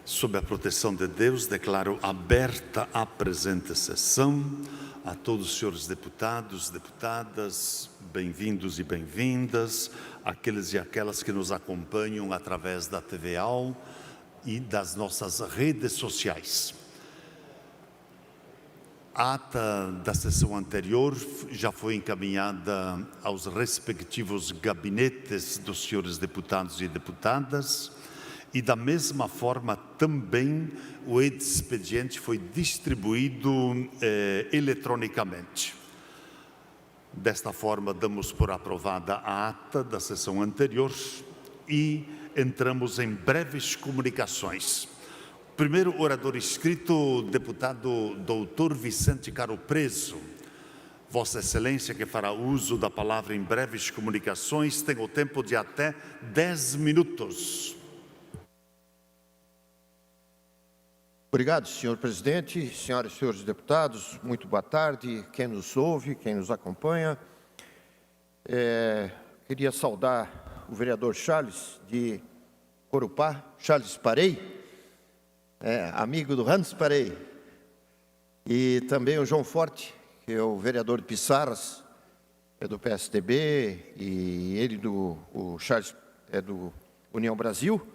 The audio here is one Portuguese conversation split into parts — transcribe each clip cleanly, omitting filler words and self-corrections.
Sob a proteção de Deus, declaro aberta a presente sessão. A todos os senhores deputados, deputadas, bem-vindos e bem-vindas, aqueles e aquelas que nos acompanham através da TVAL e das nossas redes sociais. A ata da sessão anterior já foi encaminhada aos respectivos gabinetes dos senhores deputados e deputadas e, da mesma forma, também o expediente foi distribuído eletronicamente. Desta forma, damos por aprovada a ata da sessão anterior e entramos em breves comunicações. Primeiro orador inscrito, deputado doutor Vicente Caro Preso. Vossa Excelência, que fará uso da palavra em breves comunicações, tem o tempo de até 10 minutos. Obrigado, senhor presidente, senhoras e senhores deputados, muito boa tarde, quem nos ouve, quem nos acompanha. Queria saudar o vereador Charles de Corupá, Charles Parei, amigo do Hans Parei, e também o João Forte, que é o vereador de Pissarras, é do PSDB, e ele o Charles é do União Brasil,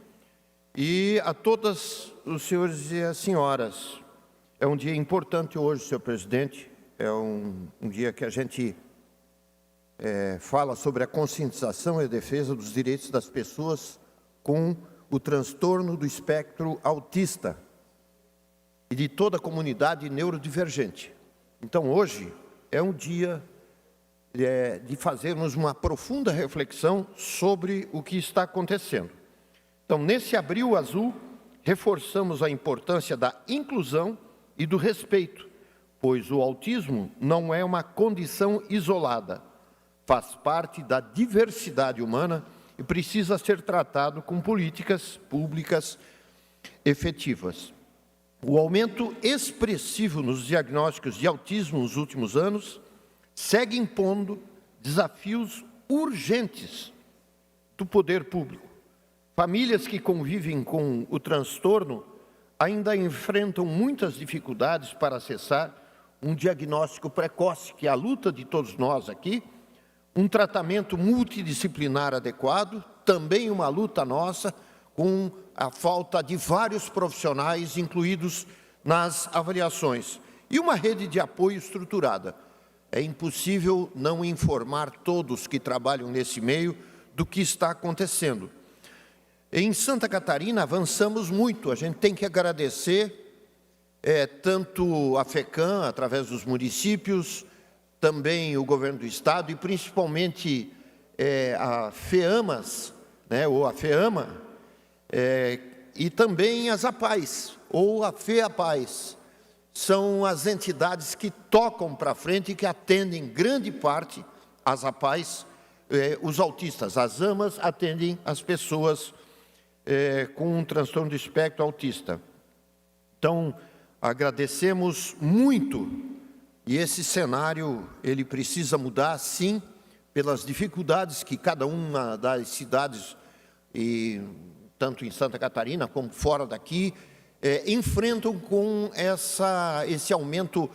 e a todos os senhores e as senhoras. É um dia importante hoje, senhor presidente, é um dia que a gente fala sobre a conscientização e a defesa dos direitos das pessoas com o transtorno do espectro autista e de toda a comunidade neurodivergente. Então, hoje é um dia de fazermos uma profunda reflexão sobre o que está acontecendo. Então, nesse abril azul, reforçamos a importância da inclusão e do respeito, pois o autismo não é uma condição isolada, faz parte da diversidade humana e precisa ser tratado com políticas públicas efetivas. O aumento expressivo nos diagnósticos de autismo nos últimos anos segue impondo desafios urgentes do poder público. Famílias que convivem com o transtorno ainda enfrentam muitas dificuldades para acessar um diagnóstico precoce, que é a luta de todos nós aqui, um tratamento multidisciplinar adequado, também uma luta nossa, com a falta de vários profissionais incluídos nas avaliações, e uma rede de apoio estruturada. É impossível não informar todos que trabalham nesse meio do que está acontecendo. Em Santa Catarina avançamos muito, a gente tem que agradecer tanto a FECAM, através dos municípios, também o governo do estado e principalmente a FEAMAS, ou a FEAMA, e também as APAES, ou a FEAPAES. São as entidades que tocam para frente e que atendem grande parte, as APAES, os autistas. As AMAs atendem as pessoas com um transtorno do espectro autista. Então, agradecemos muito. E esse cenário, ele precisa mudar, sim, pelas dificuldades que cada uma das cidades, tanto em Santa Catarina como fora daqui, enfrentam com esse aumento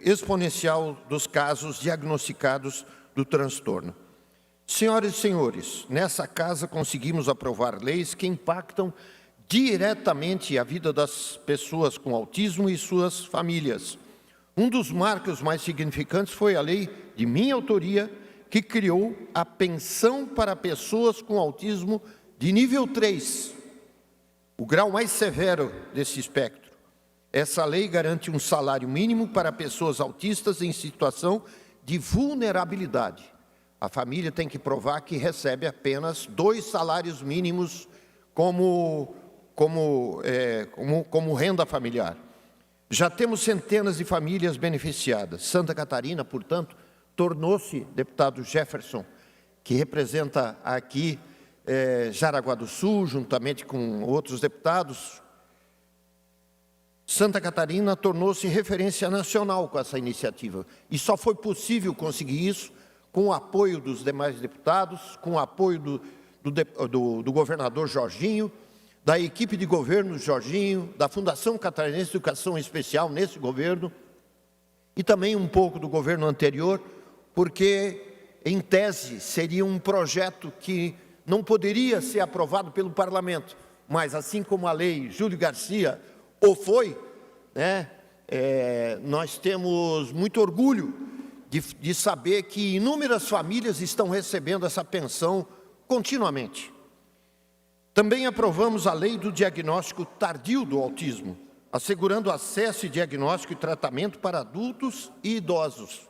exponencial dos casos diagnosticados do transtorno. Senhoras e senhores, nessa casa conseguimos aprovar leis que impactam diretamente a vida das pessoas com autismo e suas famílias. Um dos marcos mais significantes foi a lei de minha autoria, que criou a pensão para pessoas com autismo de nível 3, o grau mais severo desse espectro. Essa lei garante um salário mínimo para pessoas autistas em situação de vulnerabilidade. A família tem que provar que recebe apenas 2 salários mínimos como renda familiar. Já temos centenas de famílias beneficiadas. Santa Catarina, portanto, tornou-se, deputado Jefferson, que representa aqui Jaraguá do Sul, juntamente com outros deputados, Santa Catarina tornou-se referência nacional com essa iniciativa. E só foi possível conseguir isso com o apoio dos demais deputados, com o apoio do governador Jorginho, da equipe de governo Jorginho, da Fundação Catarinense de Educação Especial nesse governo, e também um pouco do governo anterior, porque, em tese, seria um projeto que não poderia ser aprovado pelo parlamento, mas assim como a lei Júlio Garcia o foi, né, nós temos muito orgulho de saber que inúmeras famílias estão recebendo essa pensão continuamente. Também aprovamos a lei do diagnóstico tardio do autismo, assegurando acesso e diagnóstico e tratamento para adultos e idosos.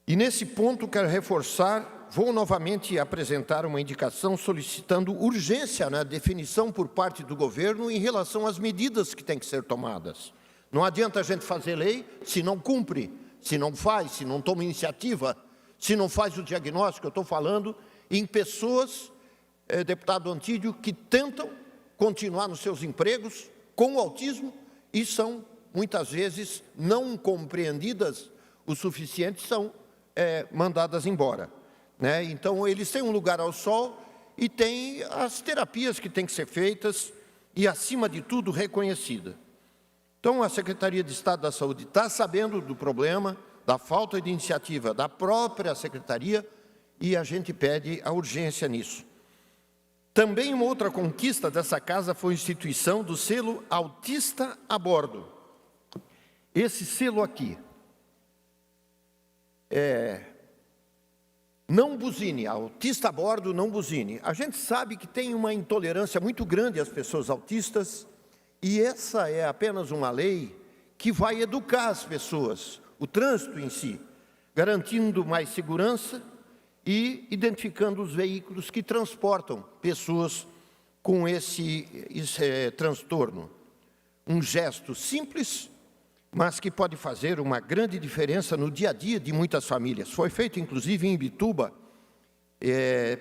E nesse ponto quero reforçar, vou novamente apresentar uma indicação solicitando urgência na definição por parte do governo em relação às medidas que têm que ser tomadas. Não adianta a gente fazer lei se não cumpre, se não faz, se não toma iniciativa, se não faz o diagnóstico. Eu estou falando em pessoas, deputado Antídio, que tentam continuar nos seus empregos com o autismo e são, muitas vezes, não compreendidas o suficiente, são mandadas embora, né? Então, eles têm um lugar ao sol e têm as terapias que têm que ser feitas e, acima de tudo, reconhecida. Então, a Secretaria de Estado da Saúde está sabendo do problema, da falta de iniciativa da própria Secretaria, e a gente pede a urgência nisso. Também uma outra conquista dessa casa foi a instituição do selo Autista a Bordo. Esse selo aqui, não buzine, autista a bordo, não buzine. A gente sabe que tem uma intolerância muito grande às pessoas autistas, e essa é apenas uma lei que vai educar as pessoas, o trânsito em si, garantindo mais segurança e identificando os veículos que transportam pessoas com esse transtorno. Um gesto simples, mas que pode fazer uma grande diferença no dia a dia de muitas famílias. Foi feito, inclusive, em Imbituba,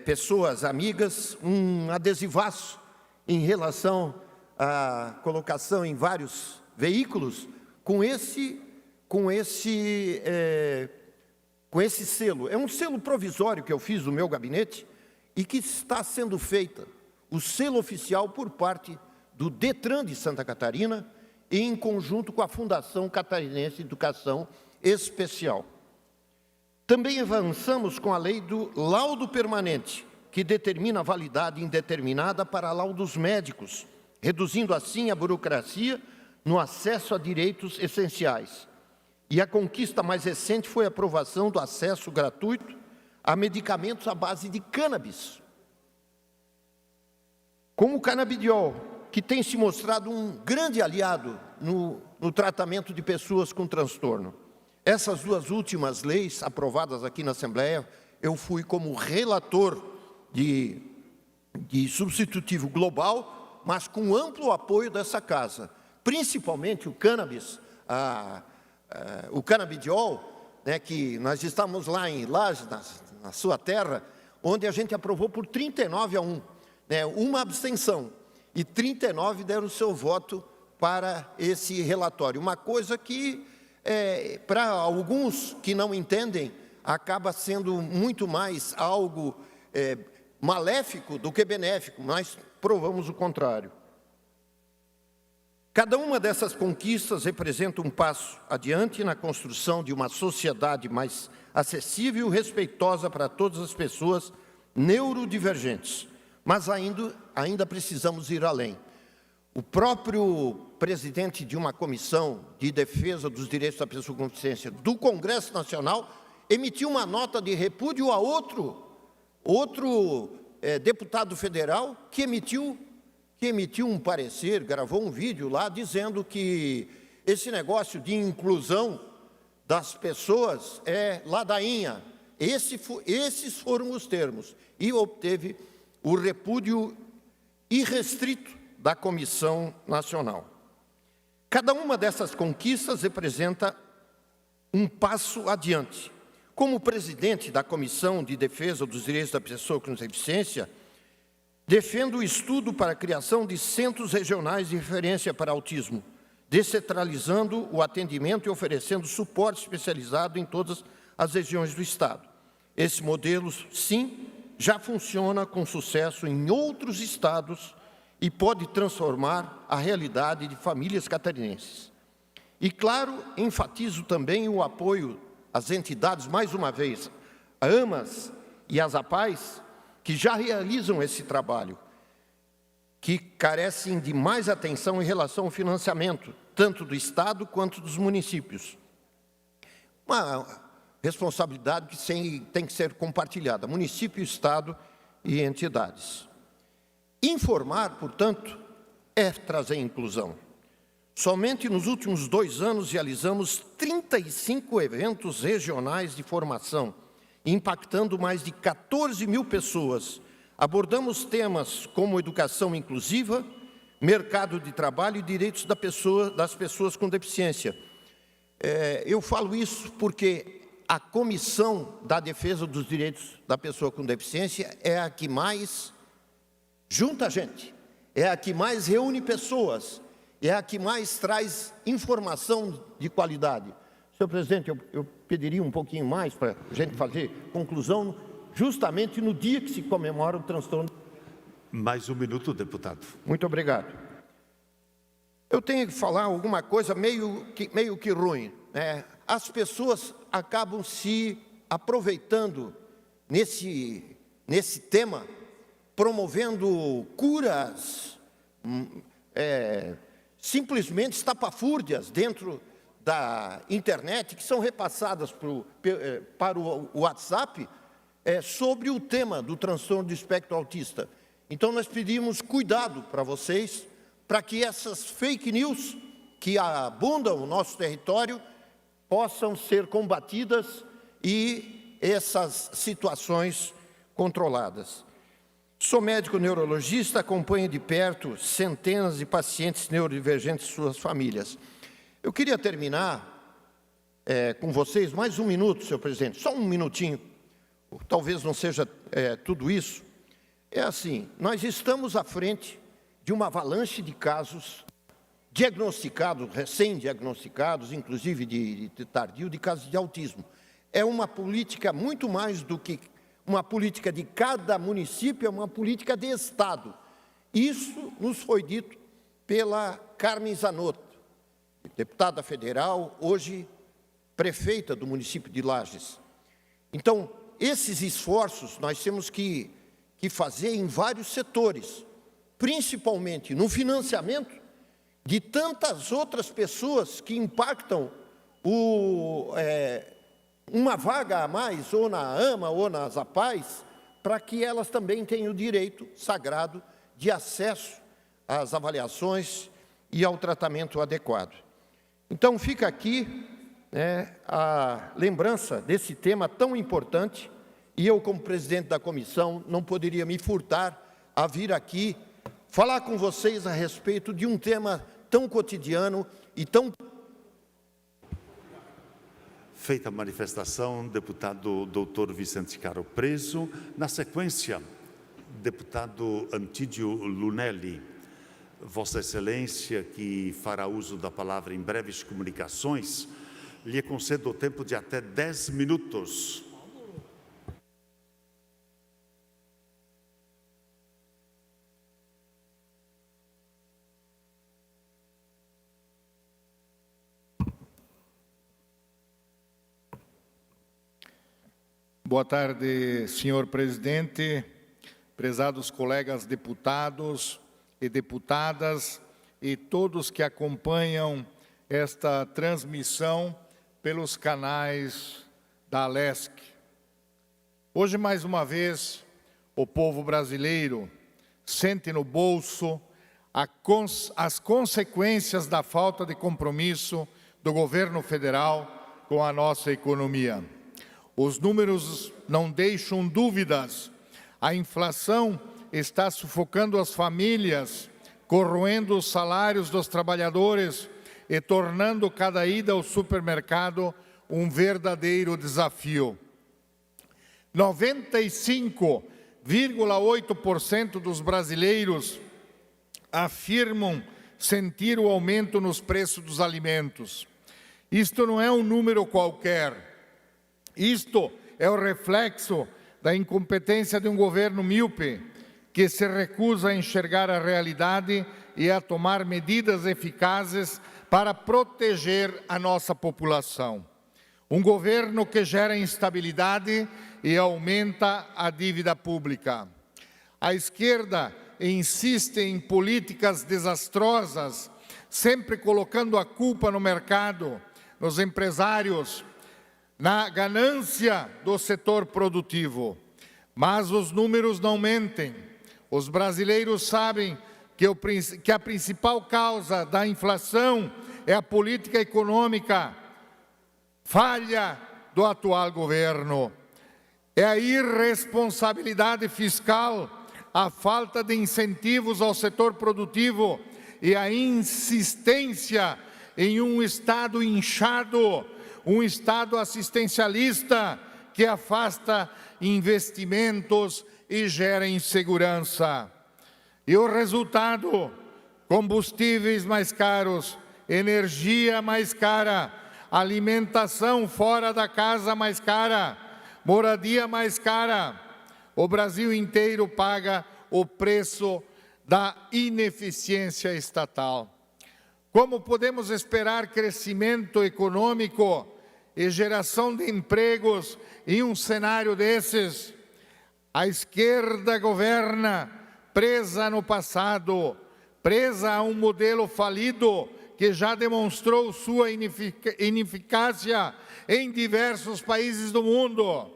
pessoas amigas, um adesivaço em relação à colocação em vários veículos com esse selo. É um selo provisório que eu fiz no meu gabinete e que está sendo feita o selo oficial por parte do Detran de Santa Catarina, em conjunto com a Fundação Catarinense de Educação Especial. Também avançamos com a lei do laudo permanente, que determina a validade indeterminada para laudos médicos, reduzindo assim a burocracia no acesso a direitos essenciais. E a conquista mais recente foi a aprovação do acesso gratuito a medicamentos à base de cannabis, como o canabidiol, que tem se mostrado um grande aliado no tratamento de pessoas com transtorno. Essas duas últimas leis aprovadas aqui na Assembleia, eu fui como relator de substitutivo global, mas com amplo apoio dessa casa, principalmente o cannabis, o canabidiol, né, que nós estamos lá em Lages, na sua terra, onde a gente aprovou por 39-1, né, uma abstenção, e 39 deram o seu voto para esse relatório. Uma coisa que, para alguns que não entendem, acaba sendo muito mais algo maléfico do que benéfico, mas provamos o contrário. Cada uma dessas conquistas representa um passo adiante na construção de uma sociedade mais acessível e respeitosa para todas as pessoas neurodivergentes. Mas ainda precisamos ir além. O próprio presidente de uma comissão de defesa dos direitos da pessoa com deficiência do Congresso Nacional emitiu uma nota de repúdio a outro deputado federal que emitiu um parecer, gravou um vídeo lá dizendo que esse negócio de inclusão das pessoas é ladainha. Esses foram os termos. E obteve o repúdio irrestrito da Comissão Nacional. Cada uma dessas conquistas representa um passo adiante. Como presidente da Comissão de Defesa dos Direitos da Pessoa com Deficiência, defendo o estudo para a criação de centros regionais de referência para autismo, descentralizando o atendimento e oferecendo suporte especializado em todas as regiões do Estado. Esse modelo, sim, já funciona com sucesso em outros estados e pode transformar a realidade de famílias catarinenses. E, claro, enfatizo também o apoio às entidades, mais uma vez, a AMAS e as APAES, que já realizam esse trabalho, que carecem de mais atenção em relação ao financiamento, tanto do Estado quanto dos municípios. Uma responsabilidade que tem que ser compartilhada, município, Estado e entidades. Informar, portanto, é trazer inclusão. Somente nos últimos 2 anos realizamos 35 eventos regionais de formação, impactando mais de 14 mil pessoas. Abordamos temas como educação inclusiva, mercado de trabalho e direitos das pessoas com deficiência. Eu falo isso porque a Comissão da Defesa dos Direitos da Pessoa com Deficiência é a que mais junta a gente, é a que mais reúne pessoas, é a que mais traz informação de qualidade. Senhor presidente, eu pediria um pouquinho mais para a gente fazer conclusão, justamente no dia que se comemora o transtorno. Mais 1 minuto, deputado. Muito obrigado. Eu tenho que falar alguma coisa meio que ruim, né? As pessoas acabam se aproveitando nesse tema, promovendo curas, simplesmente estapafúrdias dentro da internet, que são repassadas para o WhatsApp, sobre o tema do transtorno do espectro autista. Então, nós pedimos cuidado para vocês, para que essas fake news que abundam no nosso território possam ser combatidas e essas situações controladas. Sou médico neurologista, acompanho de perto centenas de pacientes neurodivergentes e suas famílias. Eu queria terminar com vocês, mais 1 minuto, senhor presidente, só 1 minutinho, talvez não seja tudo isso. É assim, nós estamos à frente de uma avalanche de casos diagnosticados, recém-diagnosticados, inclusive de tardio, de casos de autismo. É uma política muito mais do que uma política de cada município, é uma política de Estado. Isso nos foi dito pela Carmen Zanotto, deputada federal, hoje prefeita do município de Lages. Então, esses esforços nós temos que fazer em vários setores, principalmente no financiamento de tantas outras pessoas que impactam uma vaga a mais, ou na AMA, ou nas APAES, para que elas também tenham o direito sagrado de acesso às avaliações e ao tratamento adequado. Então, fica aqui a lembrança desse tema tão importante, e eu, como presidente da comissão, não poderia me furtar a vir aqui falar com vocês a respeito de um tema tão cotidiano e tão... Feita a manifestação, deputado doutor Vicente Caro Preso. Na sequência, deputado Antídio Lunelli. Vossa Excelência, que fará uso da palavra em breves comunicações, lhe concedo o tempo de até 10 minutos. Boa tarde, senhor presidente, prezados colegas deputados e deputadas e todos que acompanham esta transmissão pelos canais da Alesc. Hoje, mais uma vez, o povo brasileiro sente no bolso as consequências da falta de compromisso do governo federal com a nossa economia. Os números não deixam dúvidas. A inflação está sufocando as famílias, corroendo os salários dos trabalhadores e tornando cada ida ao supermercado um verdadeiro desafio. 95,8% dos brasileiros afirmam sentir o aumento nos preços dos alimentos. Isto não é um número qualquer. Isto é o reflexo da incompetência de um governo míope que se recusa a enxergar a realidade e a tomar medidas eficazes para proteger a nossa população. Um governo que gera instabilidade e aumenta a dívida pública. A esquerda insiste em políticas desastrosas, sempre colocando a culpa no mercado, nos empresários, na ganância do setor produtivo. Mas os números não mentem. Os brasileiros sabem que a principal causa da inflação é a política econômica falha do atual governo. É a irresponsabilidade fiscal, a falta de incentivos ao setor produtivo e a insistência em um Estado inchado, um Estado assistencialista que afasta investimentos e gera insegurança. E o resultado? Combustíveis mais caros, energia mais cara, alimentação fora da casa mais cara, moradia mais cara. O Brasil inteiro paga o preço da ineficiência estatal. Como podemos esperar crescimento econômico e geração de empregos em um cenário desses? A esquerda governa presa no passado, presa a um modelo falido que já demonstrou sua ineficácia em diversos países do mundo.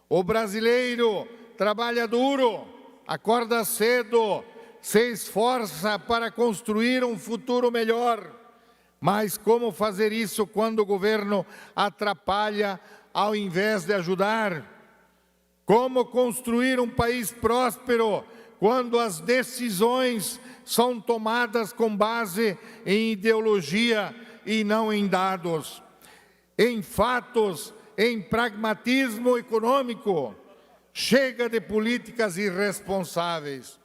O brasileiro trabalha duro, acorda cedo, se esforça para construir um futuro melhor. Mas como fazer isso quando o governo atrapalha ao invés de ajudar? Como construir um país próspero quando as decisões são tomadas com base em ideologia e não em dados, em fatos, em pragmatismo econômico? Chega de políticas irresponsáveis.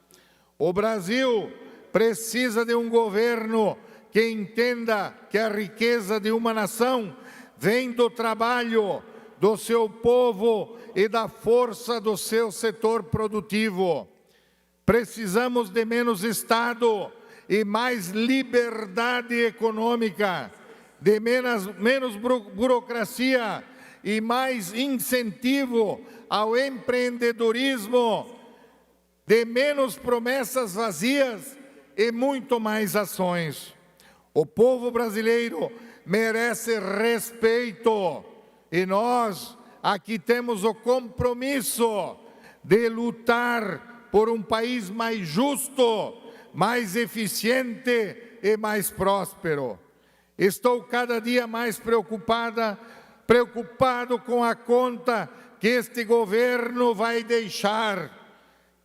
O Brasil precisa de um governo que entenda que a riqueza de uma nação vem do trabalho do seu povo e da força do seu setor produtivo. Precisamos de menos Estado e mais liberdade econômica, de menos burocracia e mais incentivo ao empreendedorismo, de menos promessas vazias e muito mais ações. O povo brasileiro merece respeito e nós aqui temos o compromisso de lutar por um país mais justo, mais eficiente e mais próspero. Estou cada dia mais preocupado com a conta que este governo vai deixar.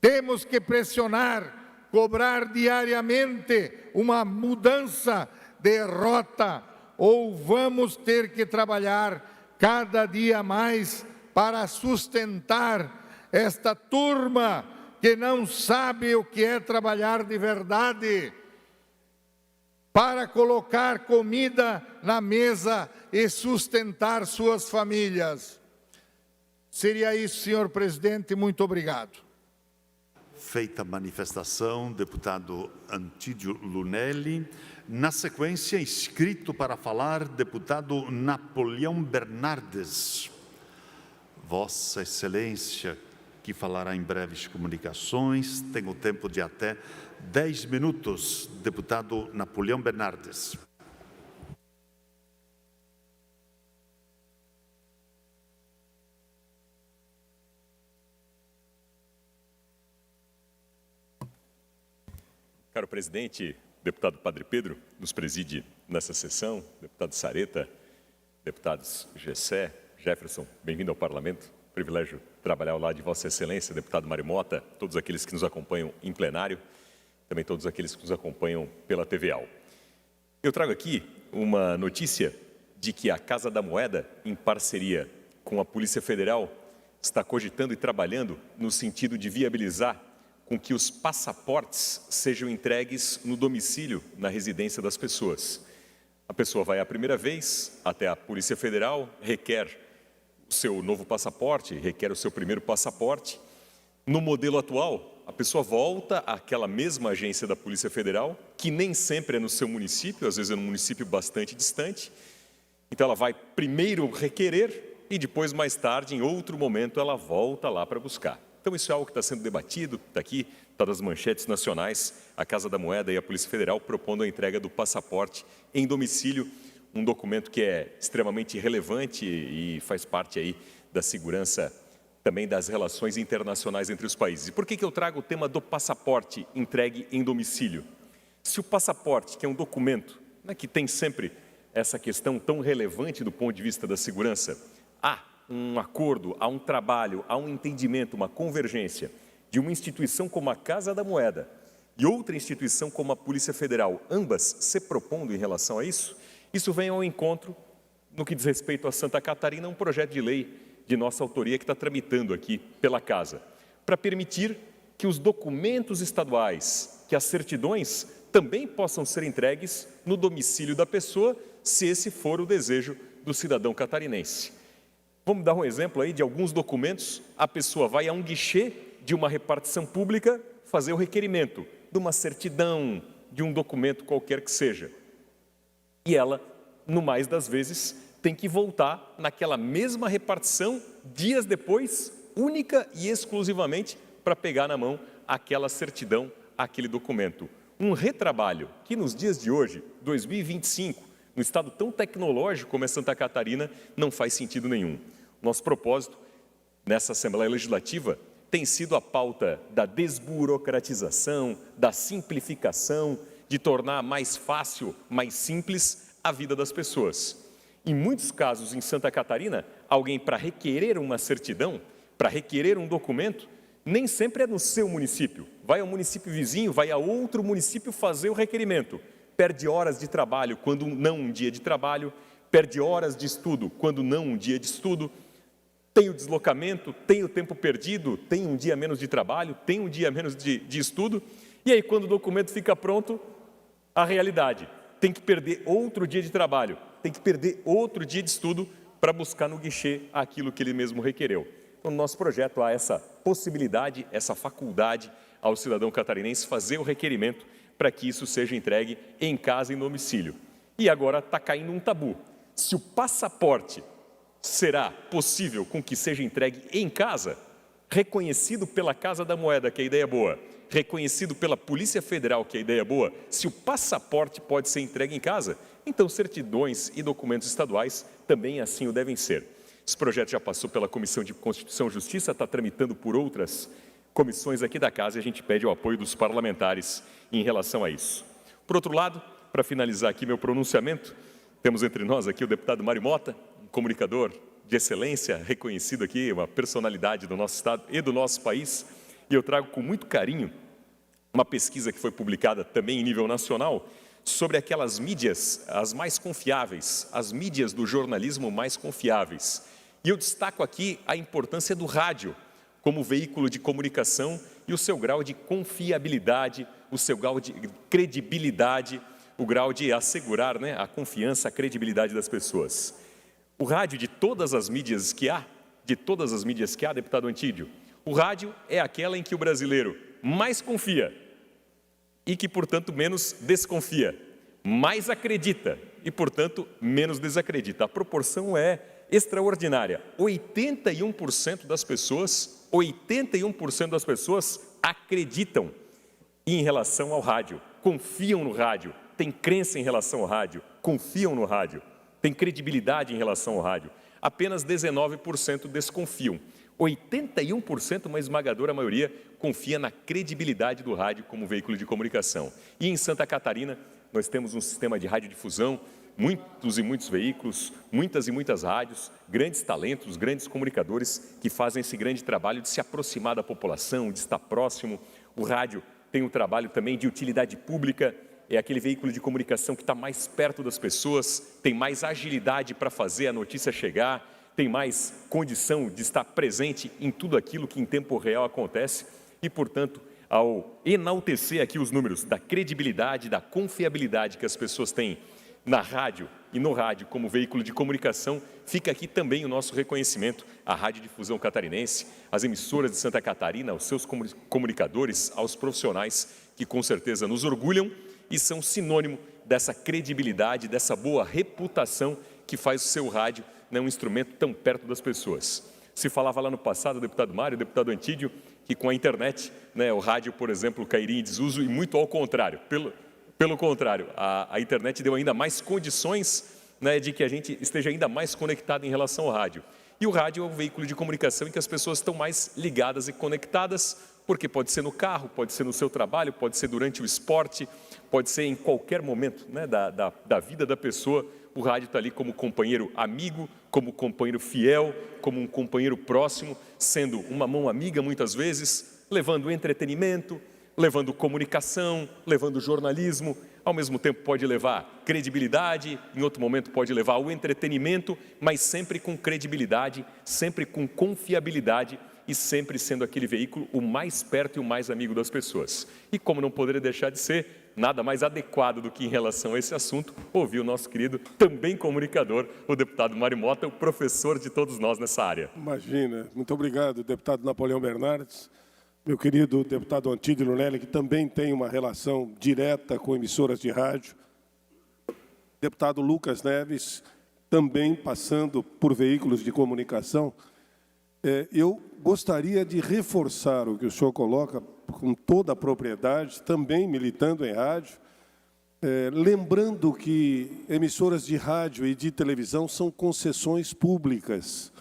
Temos que pressionar, cobrar diariamente uma mudança de rota, ou vamos ter que trabalhar cada dia mais para sustentar esta turma que não sabe o que é trabalhar de verdade, para colocar comida na mesa e sustentar suas famílias. Seria isso, senhor presidente, muito obrigado. Feita a manifestação, deputado Antídio Lunelli. Na sequência, inscrito para falar, deputado Napoleão Bernardes. Vossa Excelência, que falará em breves comunicações, tem o tempo de até 10 minutos. Deputado Napoleão Bernardes. Caro presidente, deputado Padre Pedro, nos preside nessa sessão, deputado Sareta, deputados Gessé, Jefferson, bem-vindo ao Parlamento, privilégio trabalhar ao lado de Vossa Excelência, deputado Mário Mota, todos aqueles que nos acompanham em plenário, também todos aqueles que nos acompanham pela TVAL. Eu trago aqui uma notícia de que a Casa da Moeda, em parceria com a Polícia Federal, está cogitando e trabalhando no sentido de viabilizar com que os passaportes sejam entregues no domicílio, na residência das pessoas. A pessoa vai a primeira vez até a Polícia Federal, requer o seu novo passaporte, requer o seu primeiro passaporte. No modelo atual, a pessoa volta àquela mesma agência da Polícia Federal, que nem sempre é no seu município, às vezes é num município bastante distante. Então, ela vai primeiro requerer e depois, mais tarde, em outro momento, ela volta lá para buscar. Então, isso é algo que está sendo debatido, está aqui, está das manchetes nacionais, a Casa da Moeda e a Polícia Federal propondo a entrega do passaporte em domicílio, um documento que é extremamente relevante e faz parte aí da segurança também das relações internacionais entre os países. E por que eu trago o tema do passaporte entregue em domicílio? Se o passaporte, que é um documento, né, que tem sempre essa questão tão relevante do ponto de vista da segurança, há um acordo, há um trabalho, há um entendimento, uma convergência de uma instituição como a Casa da Moeda e outra instituição como a Polícia Federal, ambas se propondo em relação a isso, isso vem ao encontro, no que diz respeito a Santa Catarina, um projeto de lei de nossa autoria que está tramitando aqui pela Casa, para permitir que os documentos estaduais, que as certidões, também possam ser entregues no domicílio da pessoa, se esse for o desejo do cidadão catarinense. Vamos dar um exemplo aí de alguns documentos. A pessoa vai a um guichê de uma repartição pública fazer o requerimento de uma certidão, de um documento qualquer que seja. E ela, no mais das vezes, tem que voltar naquela mesma repartição, dias depois, única e exclusivamente, para pegar na mão aquela certidão, aquele documento. Um retrabalho que nos dias de hoje, 2025, no estado tão tecnológico como é Santa Catarina, não faz sentido nenhum. Nosso propósito nessa Assembleia Legislativa tem sido a pauta da desburocratização, da simplificação, de tornar mais fácil, mais simples a vida das pessoas. Em muitos casos, em Santa Catarina, alguém para requerer uma certidão, para requerer um documento, nem sempre é no seu município. Vai ao município vizinho, vai a outro município fazer o requerimento. Perde horas de trabalho quando não um dia de trabalho, perde horas de estudo quando não um dia de estudo, tem o deslocamento, tem o tempo perdido, tem um dia menos de trabalho, tem um dia menos de estudo, e aí quando o documento fica pronto, a realidade, tem que perder outro dia de trabalho, tem que perder outro dia de estudo para buscar no guichê aquilo que ele mesmo requereu. Então, no nosso projeto há essa possibilidade, essa faculdade ao cidadão catarinense fazer o requerimento para que isso seja entregue em casa e em domicílio. E agora está caindo um tabu. Se o passaporte será possível com que seja entregue em casa, reconhecido pela Casa da Moeda, que a ideia é boa, reconhecido pela Polícia Federal, que a ideia é boa, se o passaporte pode ser entregue em casa, então certidões e documentos estaduais também assim o devem ser. Esse projeto já passou pela Comissão de Constituição e Justiça, está tramitando por outras comissões aqui da Casa e a gente pede o apoio dos parlamentares em relação a isso. Por outro lado, para finalizar aqui meu pronunciamento, temos entre nós aqui o deputado Mário Mota, um comunicador de excelência, reconhecido aqui, uma personalidade do nosso estado e do nosso país, e eu trago com muito carinho uma pesquisa que foi publicada também em nível nacional sobre aquelas mídias as mais confiáveis, as mídias do jornalismo mais confiáveis. E eu destaco aqui a importância do rádio como veículo de comunicação e o seu grau de confiabilidade, o seu grau de credibilidade, o grau de assegurar, né, a confiança, a credibilidade das pessoas. O rádio de todas as mídias que há, deputado Antídio, o rádio é aquela em que o brasileiro mais confia e que, portanto, menos desconfia, mais acredita e, portanto, menos desacredita. A proporção é extraordinária. 81% das pessoas acreditam em relação ao rádio, confiam no rádio, têm crença em relação ao rádio, confiam no rádio, têm credibilidade em relação ao rádio. Apenas 19% desconfiam. 81%, uma esmagadora maioria, confia na credibilidade do rádio como veículo de comunicação. E em Santa Catarina, nós temos um sistema de radiodifusão, muitos e muitos veículos, muitas e muitas rádios, grandes talentos, grandes comunicadores que fazem esse grande trabalho de se aproximar da população, de estar próximo. O rádio tem um trabalho também de utilidade pública, é aquele veículo de comunicação que está mais perto das pessoas, tem mais agilidade para fazer a notícia chegar, tem mais condição de estar presente em tudo aquilo que em tempo real acontece e, portanto, ao enaltecer aqui os números da credibilidade, da confiabilidade que as pessoas têm na rádio e no rádio como veículo de comunicação, fica aqui também o nosso reconhecimento à Radiodifusão Catarinense, às emissoras de Santa Catarina, aos seus comunicadores, aos profissionais que com certeza nos orgulham e são sinônimo dessa credibilidade, dessa boa reputação que faz o seu rádio, né, um instrumento tão perto das pessoas. Se falava lá no passado, deputado Mário, deputado Antídio, que com a internet, né, o rádio, por exemplo, cairia em desuso e muito ao contrário. Pelo contrário, a internet deu ainda mais condições, né, de que a gente esteja ainda mais conectado em relação ao rádio. E o rádio é um veículo de comunicação em que as pessoas estão mais ligadas e conectadas, porque pode ser no carro, pode ser no seu trabalho, pode ser durante o esporte, pode ser em qualquer momento, né, da vida da pessoa. O rádio está ali como companheiro amigo, como companheiro fiel, como um companheiro próximo, sendo uma mão amiga muitas vezes, levando entretenimento, levando comunicação, levando jornalismo, ao mesmo tempo pode levar credibilidade, em outro momento pode levar o entretenimento, mas sempre com credibilidade, sempre com confiabilidade e sempre sendo aquele veículo o mais perto e o mais amigo das pessoas. E como não poderia deixar de ser, nada mais adequado do que em relação a esse assunto, ouvir o nosso querido, também comunicador, o deputado Mário Mota, o professor de todos nós nessa área. Imagina. Muito obrigado, deputado Napoleão Bernardes. Meu querido deputado Antídio Lunelli, que também tem uma relação direta com emissoras de rádio. Deputado Lucas Neves, também passando por veículos de comunicação. Eu gostaria de reforçar o que o senhor coloca com toda a propriedade, também militando em rádio, lembrando que emissoras de rádio e de televisão são concessões públicas.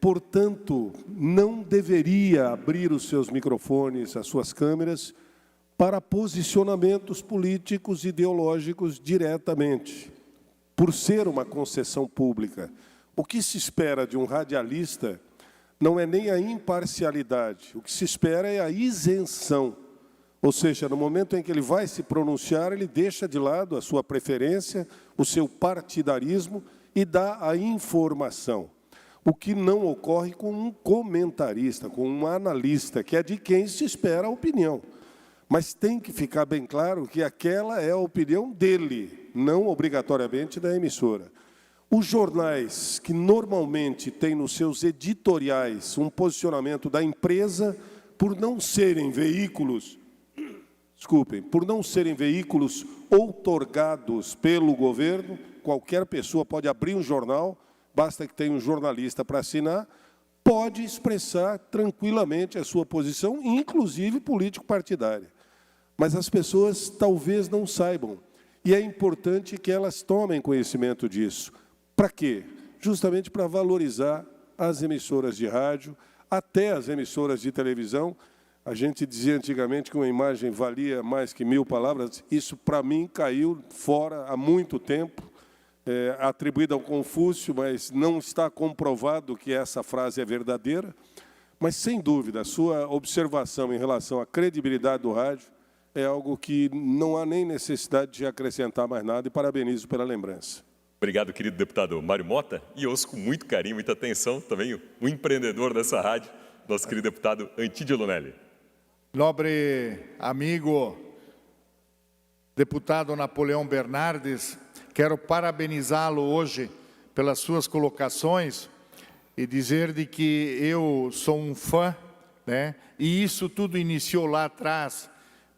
Portanto, não deveria abrir os seus microfones, as suas câmeras, para posicionamentos políticos ideológicos diretamente, por ser uma concessão pública. O que se espera de um radialista não é nem a imparcialidade, o que se espera é a isenção. Ou seja, no momento em que ele vai se pronunciar, ele deixa de lado a sua preferência, o seu partidarismo e dá a informação. O que não ocorre com um comentarista, com um analista, que é de quem se espera a opinião. Mas tem que ficar bem claro que aquela é a opinião dele, não obrigatoriamente da emissora. Os jornais que normalmente têm nos seus editoriais um posicionamento da empresa, por não serem veículos, por não serem veículos outorgados pelo governo, qualquer pessoa pode abrir um jornal, basta que tenha um jornalista para assinar, pode expressar tranquilamente a sua posição, inclusive político-partidária. Mas as pessoas talvez não saibam, e é importante que elas tomem conhecimento disso. Para quê? Justamente para valorizar as emissoras de rádio, até as emissoras de televisão. A gente dizia antigamente que uma imagem valia mais que 1000 palavras. Isso, para mim, caiu fora há muito tempo, atribuída ao Confúcio, mas não está comprovado que essa frase é verdadeira. Mas, sem dúvida, a sua observação em relação à credibilidade do rádio é algo que não há nem necessidade de acrescentar mais nada, e parabenizo pela lembrança. Obrigado, querido deputado Mário Mota, e ouço com muito carinho, muita atenção, também o empreendedor dessa rádio, nosso querido deputado Antídio Lunelli. Nobre amigo, deputado Napoleão Bernardes, quero parabenizá-lo hoje pelas suas colocações e dizer de que eu sou um fã, né? E isso tudo iniciou lá atrás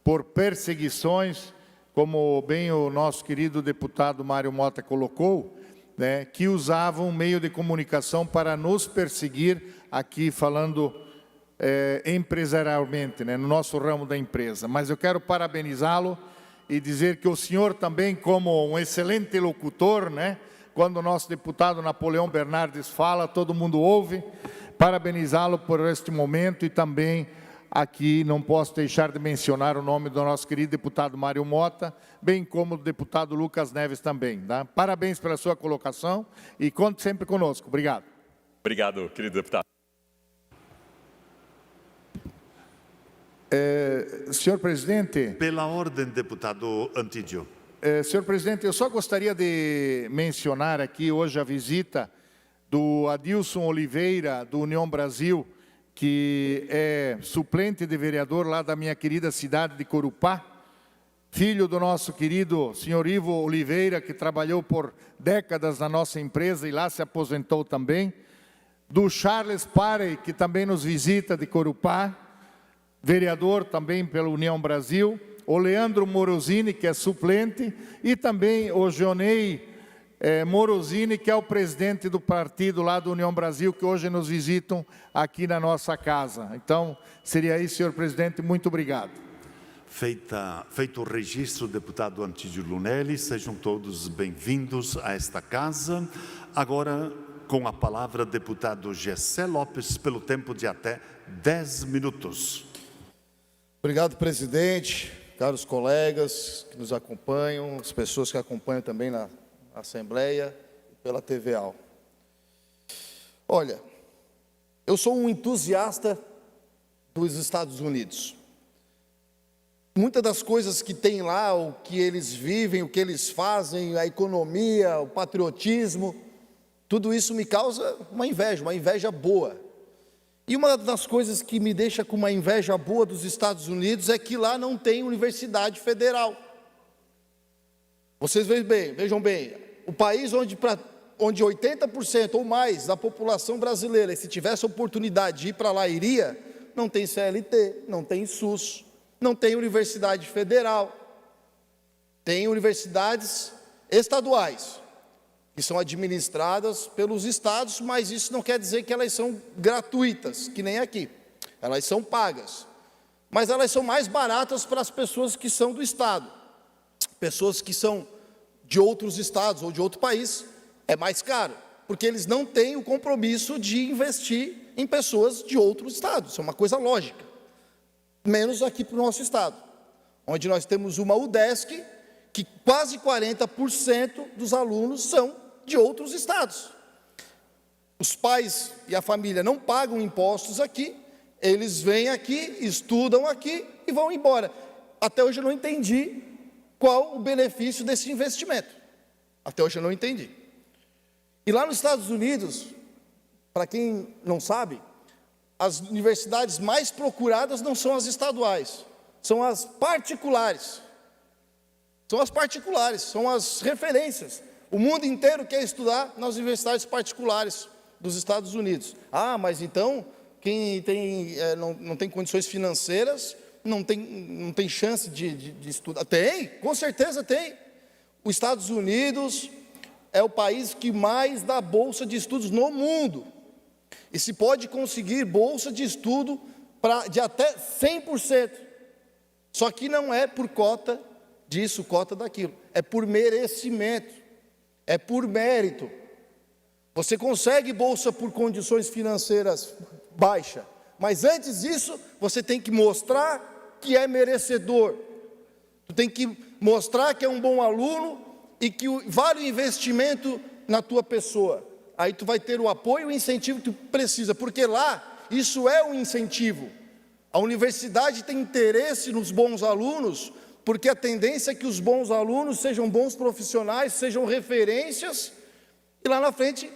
por perseguições, como bem o nosso querido deputado Mário Mota colocou, né, que usavam um meio de comunicação para nos perseguir, aqui falando empresarialmente, né, no nosso ramo da empresa. Mas eu quero parabenizá-lo e dizer que o senhor também, como um excelente locutor, né, quando o nosso deputado Napoleão Bernardes fala, todo mundo ouve, parabenizá-lo por este momento e também aqui não posso deixar de mencionar o nome do nosso querido deputado Mário Mota, bem como do deputado Lucas Neves também. Tá? Parabéns pela sua colocação e conte sempre conosco. Obrigado. Obrigado, querido deputado. Senhor presidente... Pela ordem, deputado Antídio. Senhor presidente, eu só gostaria de mencionar aqui hoje a visita do Adilson Oliveira, do União Brasil, que é suplente de vereador lá da minha querida cidade de Corupá, filho do nosso querido senhor Ivo Oliveira, que trabalhou por décadas na nossa empresa e lá se aposentou também, do Charles Parey, que também nos visita de Corupá, vereador também pela União Brasil, o Leandro Morosini, que é suplente, e também o Johnny Morosini, que é o presidente do partido lá do União Brasil, que hoje nos visitam aqui na nossa casa. Então, seria isso, senhor presidente, muito obrigado. Feito o registro, deputado Antídio Lunelli, sejam todos bem-vindos a esta casa. Agora, com a palavra, deputado Gessé Lopes, pelo tempo de até 10 minutos. Obrigado, presidente, caros colegas que nos acompanham, as pessoas que acompanham também na Assembleia e pela TVAL. Olha, eu sou um entusiasta dos Estados Unidos. Muitas das coisas que tem lá, o que eles vivem, o que eles fazem, a economia, o patriotismo, tudo isso me causa uma inveja boa. E uma das coisas que me deixa com uma inveja boa dos Estados Unidos é que lá não tem universidade federal. Vocês vejam bem, o país onde 80% ou mais da população brasileira, se tivesse a oportunidade de ir para lá, iria, não tem CLT, não tem SUS, não tem universidade federal, tem universidades estaduais, que são administradas pelos estados, mas isso não quer dizer que elas são gratuitas, que nem aqui. Elas são pagas, mas elas são mais baratas para as pessoas que são do estado. Pessoas que são de outros estados ou de outro país, é mais caro, porque eles não têm o compromisso de investir em pessoas de outros estados. Isso é uma coisa lógica. Menos aqui para o nosso estado, onde nós temos uma UDESC, que quase 40% dos alunos são de outros estados. Os pais e a família não pagam impostos aqui, eles vêm aqui, estudam aqui e vão embora. Até hoje eu não entendi qual o benefício desse investimento. Até hoje eu não entendi. E lá nos Estados Unidos, para quem não sabe, as universidades mais procuradas não são as estaduais, são as particulares. São as particulares, são as referências. O mundo inteiro quer estudar nas universidades particulares dos Estados Unidos. Ah, mas então, quem não tem condições financeiras, não tem chance de estudar. Tem, com certeza tem. Os Estados Unidos é o país que mais dá bolsa de estudos no mundo. E se pode conseguir bolsa de estudo de até 100%. Só que não é por cota disso, cota daquilo. É por merecimento. É por mérito. Você consegue bolsa por condições financeiras baixas. Mas antes disso, você tem que mostrar que é merecedor. Tu tem que mostrar que é um bom aluno e que vale o investimento na tua pessoa. Aí tu vai ter o apoio e o incentivo que tu precisa, porque lá isso é um incentivo. A universidade tem interesse nos bons alunos, porque a tendência é que os bons alunos sejam bons profissionais, sejam referências, e lá na frente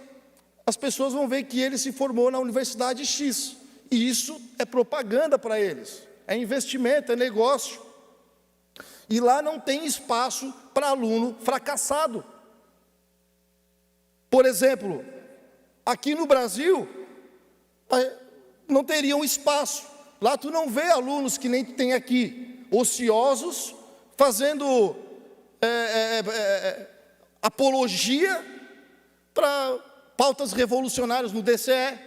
as pessoas vão ver que ele se formou na universidade X, e isso é propaganda para eles, é investimento, é negócio. E lá não tem espaço para aluno fracassado. Por exemplo, aqui no Brasil, não teriam espaço. Lá tu não vê alunos que nem tu tem aqui, ociosos, fazendo apologia para pautas revolucionárias no DCE.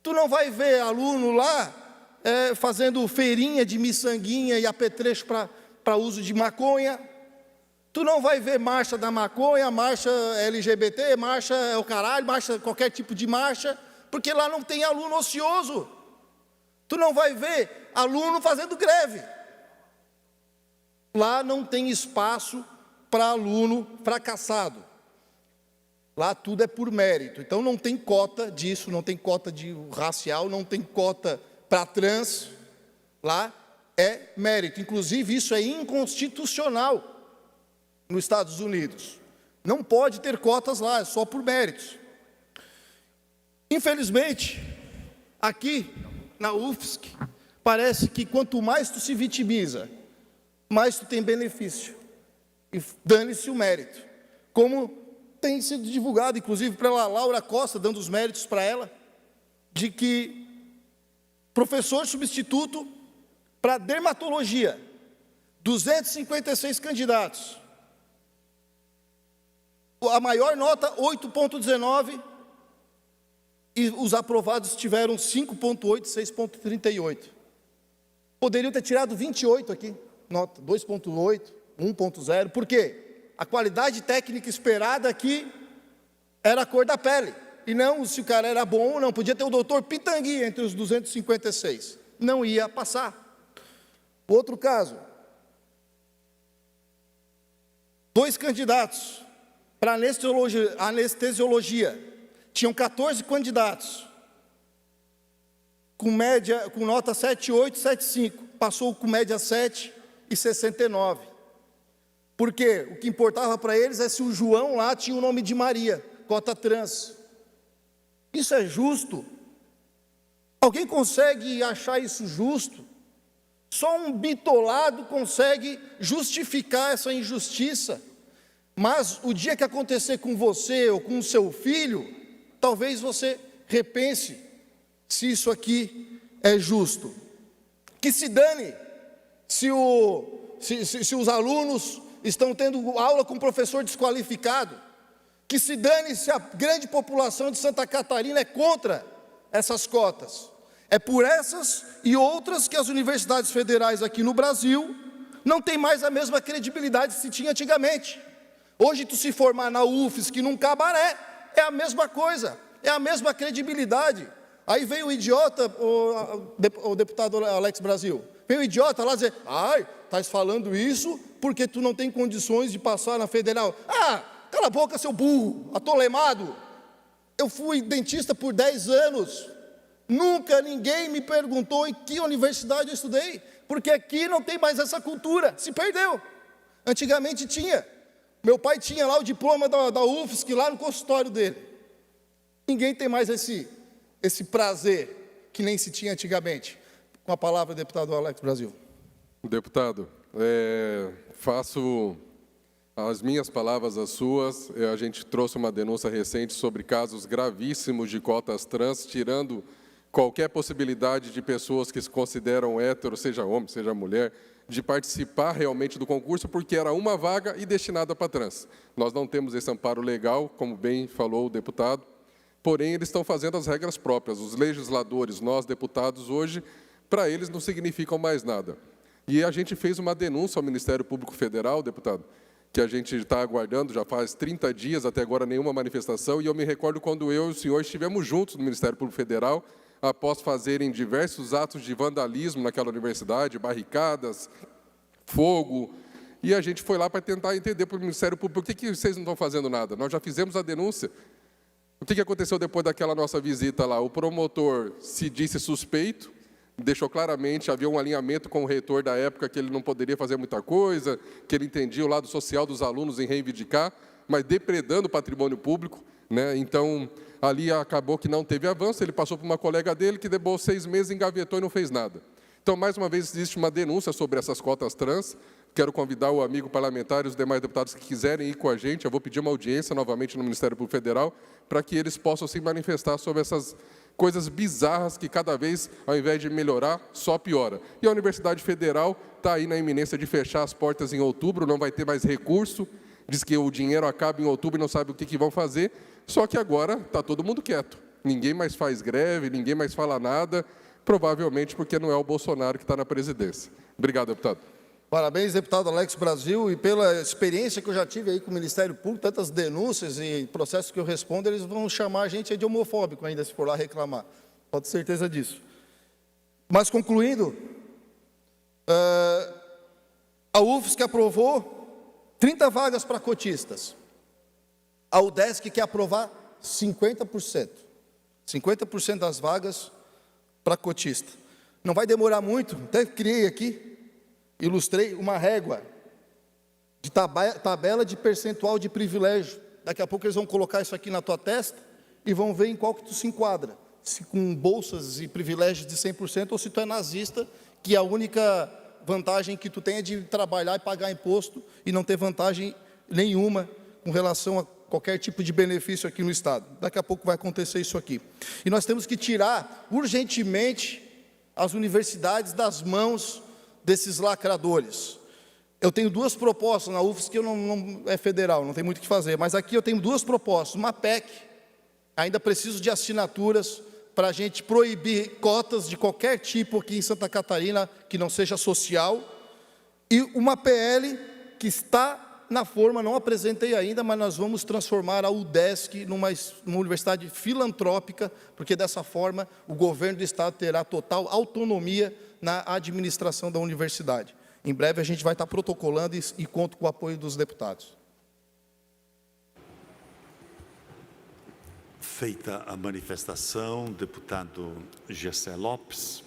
Tu não vai ver aluno lá fazendo feirinha de miçanguinha e apetrecho para uso de maconha. Tu não vai ver marcha da maconha, marcha LGBT, marcha é o caralho, marcha qualquer tipo de marcha, porque lá não tem aluno ocioso. Tu não vai ver aluno fazendo greve. Lá não tem espaço para aluno fracassado. Lá tudo é por mérito. Então não tem cota disso, não tem cota de racial, não tem cota para trans. Lá é mérito. Inclusive isso é inconstitucional nos Estados Unidos. Não pode ter cotas lá, é só por méritos. Infelizmente, aqui na UFSC, parece que quanto mais tu se vitimiza, mais tu tem benefício. E dane-se o mérito. Como tem sido divulgado, inclusive pela Laura Costa, dando os méritos para ela, de que professor substituto para dermatologia, 256 candidatos. A maior nota, 8,19, e os aprovados tiveram 5,8, 6,38. Poderiam ter tirado 28 aqui, nota 2,8, 1,0. Por quê? A qualidade técnica esperada aqui era a cor da pele. E não se o cara era bom ou não. Podia ter o doutor Pitangui entre os 256. Não ia passar. Outro caso. 2 candidatos para anestesiologia. Tinham 14 candidatos. Com nota 7,8, 7,5. Passou com média 7,69. Por quê? O que importava para eles é se o João lá tinha o nome de Maria, cota trans. Isso é justo? Alguém consegue achar isso justo? Só um bitolado consegue justificar essa injustiça. Mas o dia que acontecer com você ou com o seu filho, talvez você repense se isso aqui é justo. Que se dane se os alunos estão tendo aula com professor desqualificado. Que se dane se a grande população de Santa Catarina é contra essas cotas. É por essas e outras que as universidades federais aqui no Brasil não têm mais a mesma credibilidade que se tinha antigamente. Hoje, tu se formar na UFSC, num cabaré, é a mesma coisa, é a mesma credibilidade. Aí veio o idiota, o deputado Alex Brasil, veio o idiota lá dizer, estás falando isso porque tu não tem condições de passar na federal. Cala a boca, seu burro, atolemado. Eu fui dentista por 10 anos. Nunca ninguém me perguntou em que universidade eu estudei, porque aqui não tem mais essa cultura, se perdeu. Antigamente tinha. Meu pai tinha lá o diploma da UFSC, lá no consultório dele. Ninguém tem mais esse prazer que nem se tinha antigamente. Com a palavra, deputado Alex Brasil. Deputado, faço as minhas palavras as suas. A gente trouxe uma denúncia recente sobre casos gravíssimos de cotas trans, tirando qualquer possibilidade de pessoas que se consideram hétero, seja homem, seja mulher, de participar realmente do concurso, porque era uma vaga e destinada para trans. Nós não temos esse amparo legal, como bem falou o deputado, porém eles estão fazendo as regras próprias. Os legisladores, nós deputados hoje, para eles não significam mais nada. E a gente fez uma denúncia ao Ministério Público Federal, deputado, que a gente está aguardando, já faz 30 dias, até agora nenhuma manifestação, e eu me recordo quando eu e o senhor estivemos juntos no Ministério Público Federal, após fazerem diversos atos de vandalismo naquela universidade, barricadas, fogo, e a gente foi lá para tentar entender para o Ministério Público, por que vocês não estão fazendo nada? Nós já fizemos a denúncia. O que aconteceu depois daquela nossa visita lá? O promotor se disse suspeito, deixou claramente, havia um alinhamento com o reitor da época que ele não poderia fazer muita coisa, que ele entendia o lado social dos alunos em reivindicar, mas depredando o patrimônio público, né? Então, ali acabou que não teve avanço, ele passou para uma colega dele que demorou 6 meses, engavetou e não fez nada. Então, mais uma vez, existe uma denúncia sobre essas cotas trans. Quero convidar o amigo parlamentar e os demais deputados que quiserem ir com a gente. Eu vou pedir uma audiência novamente no Ministério Público Federal para que eles possam se manifestar sobre essas coisas bizarras que cada vez, ao invés de melhorar, só piora. E a Universidade Federal está aí na iminência de fechar as portas em outubro, não vai ter mais recurso, diz que o dinheiro acaba em outubro e não sabe o que vão fazer, só que agora está todo mundo quieto. Ninguém mais faz greve, ninguém mais fala nada, provavelmente porque não é o Bolsonaro que está na presidência. Obrigado, deputado. Parabéns, deputado Alex Brasil, e pela experiência que eu já tive aí com o Ministério Público, tantas denúncias e processos que eu respondo, eles vão chamar a gente de homofóbico ainda, se for lá reclamar. Pode ter certeza disso. Mas, concluindo, a UFSC aprovou 30 vagas para cotistas. A UDESC quer aprovar 50%. 50% das vagas para cotista. Não vai demorar muito, até criei aqui, ilustrei uma régua de tabela de percentual de privilégio. Daqui a pouco eles vão colocar isso aqui na tua testa e vão ver em qual que tu se enquadra. Se com bolsas e privilégios de 100% ou se tu é nazista, que a única vantagem que tu tem é de trabalhar e pagar imposto e não ter vantagem nenhuma com relação a qualquer tipo de benefício aqui no Estado. Daqui a pouco vai acontecer isso aqui. E nós temos que tirar urgentemente as universidades das mãos desses lacradores. Eu tenho duas propostas na UFSC, que não é federal, não tem muito o que fazer, mas aqui eu tenho duas propostas. Uma PEC, ainda preciso de assinaturas para a gente proibir cotas de qualquer tipo aqui em Santa Catarina, que não seja social, e uma PL que está na forma, não apresentei ainda, mas nós vamos transformar a UDESC numa universidade filantrópica, porque dessa forma o governo do Estado terá total autonomia na administração da universidade. Em breve a gente vai estar protocolando e conto com o apoio dos deputados. Feita a manifestação, deputado Gessé Lopes,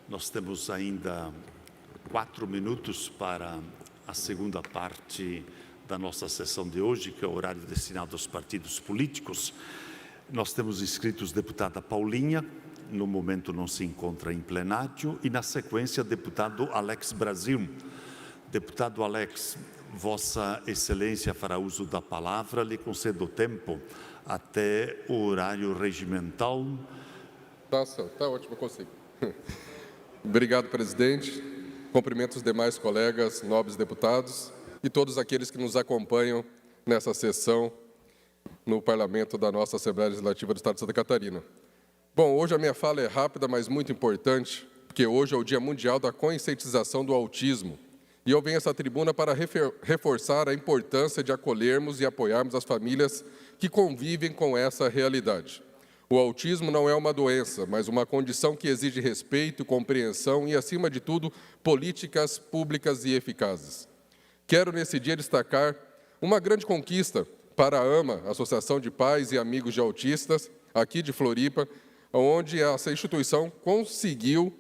nós temos ainda 4 minutos para a segunda parte da nossa sessão de hoje, que é o horário destinado aos partidos políticos. Nós temos inscritos deputada Paulinha, no momento não se encontra em plenário, e na sequência, deputado Alex Brasil. Deputado Alex, Vossa Excelência fará uso da palavra, lhe concedo tempo até o horário regimental. Tá ótimo, eu consigo. Obrigado, presidente. Cumprimento os demais colegas, nobres deputados e todos aqueles que nos acompanham nessa sessão no Parlamento da nossa Assembleia Legislativa do Estado de Santa Catarina. Bom, hoje a minha fala é rápida, mas muito importante, porque hoje é o Dia Mundial da Conscientização do Autismo. E eu venho a essa tribuna para reforçar a importância de acolhermos e apoiarmos as famílias que convivem com essa realidade. O autismo não é uma doença, mas uma condição que exige respeito, compreensão e, acima de tudo, políticas públicas e eficazes. Quero, nesse dia, destacar uma grande conquista para a AMA, Associação de Pais e Amigos de Autistas, aqui de Floripa, onde essa instituição conseguiu